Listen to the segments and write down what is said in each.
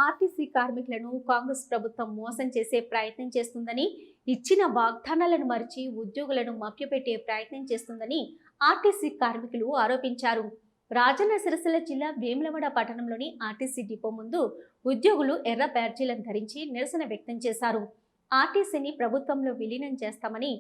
RTC కార్మికులను కాంగ్రెస్ ప్రభుత్వం మోసం చేసే ప్రయత్నం చేస్తుందని, ఇచ్చిన వాగ్దానాలను మరిచి ఉద్యోగులను మభ్యపెట్టే ప్రయత్నం చేస్తుందని ఆర్టీసీ కార్మికులు ఆరోపించారు. రాజన్న సిరిసిల్ల జిల్లా వేములవాడ పట్టణంలోని ఆర్టీసీ డిపో ముందు ఉద్యోగులు ఎర్ర బ్యాడ్జీలను ధరించి నిరసన వ్యక్తం చేశారు. ఆర్టీసీని ప్రభుత్వంలో విలీనం చేస్తామని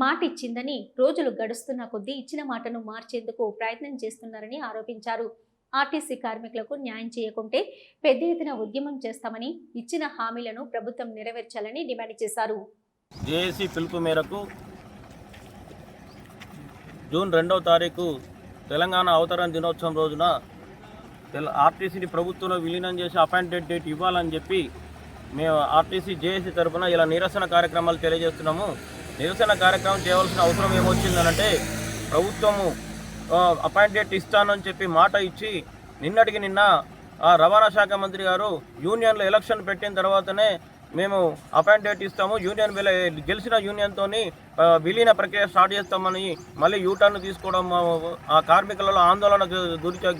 మాటిచ్చిందని రోజులు గడుస్తున్న కొద్దీ ఇచ్చిన మాటను మార్చేందుకు ప్రయత్నం చేస్తున్నారని ఆరోపించారు. ఆర్టీసీ కార్మికులకు న్యాయం చేయకుంటే పెద్ద ఎత్తున ఉద్యమం చేస్తామని, ఇచ్చిన హామీలను ప్రభుత్వం నెరవేర్చాలని డిమాండ్ చేశారు. జేఏసీ పిలుపు మేరకు జూన్ 2వ తారీఖు తెలంగాణ అవతరణ దినోత్సవం రోజున ఆర్టీసీని ప్రభుత్వంలో విలీనం చేసి అపాయింటెడ్ డేట్ ఇవ్వాలని చెప్పి మేము ఆర్టీసీ జేఏసీ తరఫున ఇలా నిరసన కార్యక్రమాలు తెలియజేస్తున్నాము. నిరసన కార్యక్రమం చేయవలసిన అవసరం ఏమొచ్చిందనంటే, ప్రభుత్వము అపాయింట్ డేట్ ఇస్తానని చెప్పి మాట ఇచ్చి నిన్నటికి నిన్న రవాణా శాఖ మంత్రి గారు యూనియన్లో ఎలక్షన్ పెట్టిన తర్వాతనే మేము అపాయింట్ డేట్ ఇస్తాము, యూనియన్ గెలిచిన యూనియన్తో విలీన ప్రక్రియ స్టార్ట్ చేస్తామని మళ్ళీ యూటర్న్ తీసుకోవడం ఆ కార్మికులలో ఆందోళనకు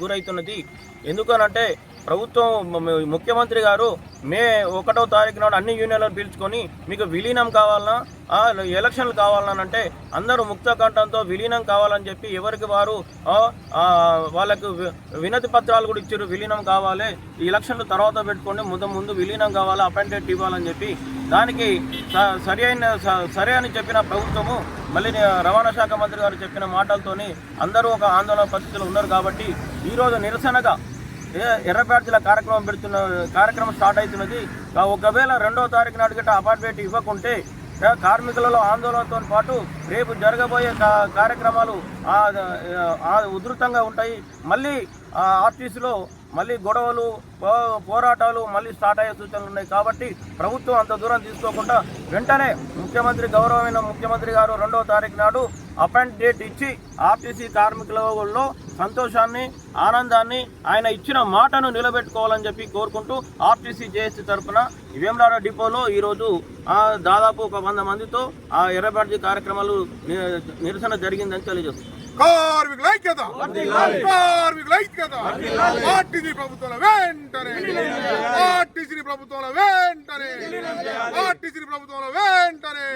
గురవుతున్నది. ఎందుకనంటే ప్రభుత్వం ముఖ్యమంత్రి గారు మే 1వ తారీఖు నాడు అన్ని యూనియన్లను పిలుచుకొని మీకు విలీనం కావాలన్నా ఎలక్షన్లు కావాలని అంటే అందరూ ముక్త కంఠంతో విలీనం కావాలని చెప్పి ఎవరికి వారు వాళ్ళకు వినతి పత్రాలు కూడా ఇచ్చారు. విలీనం కావాలి, ఎలక్షన్లు తర్వాత పెట్టుకొని ముందు విలీనం కావాలి, అపాయింటెడ్ ఇవ్వాలని చెప్పి దానికి సరే అని చెప్పిన ప్రభుత్వము మళ్ళీ రవాణా శాఖ మంత్రి గారు చెప్పిన మాటలతోని అందరూ ఒక ఆందోళన పరిస్థితులు ఉన్నారు. కాబట్టి ఈరోజు నిరసనగా ఎర్ర బ్యాడ్జీల కార్యక్రమం స్టార్ట్ అవుతున్నది. ఒకవేళ 2వ తారీఖు నాడు గట్ట అపాయింట్మెంట్ ఇవ్వకుంటే కార్మికులలో ఆందోళనతో పాటు రేపు జరగబోయే కార్యక్రమాలు ఉధృతంగా ఉంటాయి. మళ్ళీ ఆర్టీసీలో మళ్ళీ గొడవలు పోరాటాలు మళ్ళీ స్టార్ట్ అయ్యే సూచనలు ఉన్నాయి. కాబట్టి ప్రభుత్వం అంత దూరం తీసుకోకుండా వెంటనే గౌరవమైన ముఖ్యమంత్రి గారు 2వ తారీఖు నాడు అపాయింట్ డేట్ ఇచ్చి ఆర్టీసీ కార్మికులలో సంతోషాన్ని, ఆనందాన్ని, ఆయన ఇచ్చిన మాటను నిలబెట్టుకోవాలని చెప్పి కోరుకుంటూ ఆర్టీసీ జేఏసీ తరఫున వేములవాడ డిపోలో ఈరోజు దాదాపు ఒక 100 మందితో ఆ ఎర్ర బ్యాడ్జీ కార్యక్రమాలు నిరసన జరిగిందని తెలియజేస్తుంది. కార్మికుల ఐక్యత, కార్మికుల ఐక్యత, ఆర్టీసీ ప్రభుత్వంలో వెంటనే, ఆర్టీసీ ప్రభుత్వంలో వెంటనే, ఆర్టీసీ ప్రభుత్వంలో వెంటనే.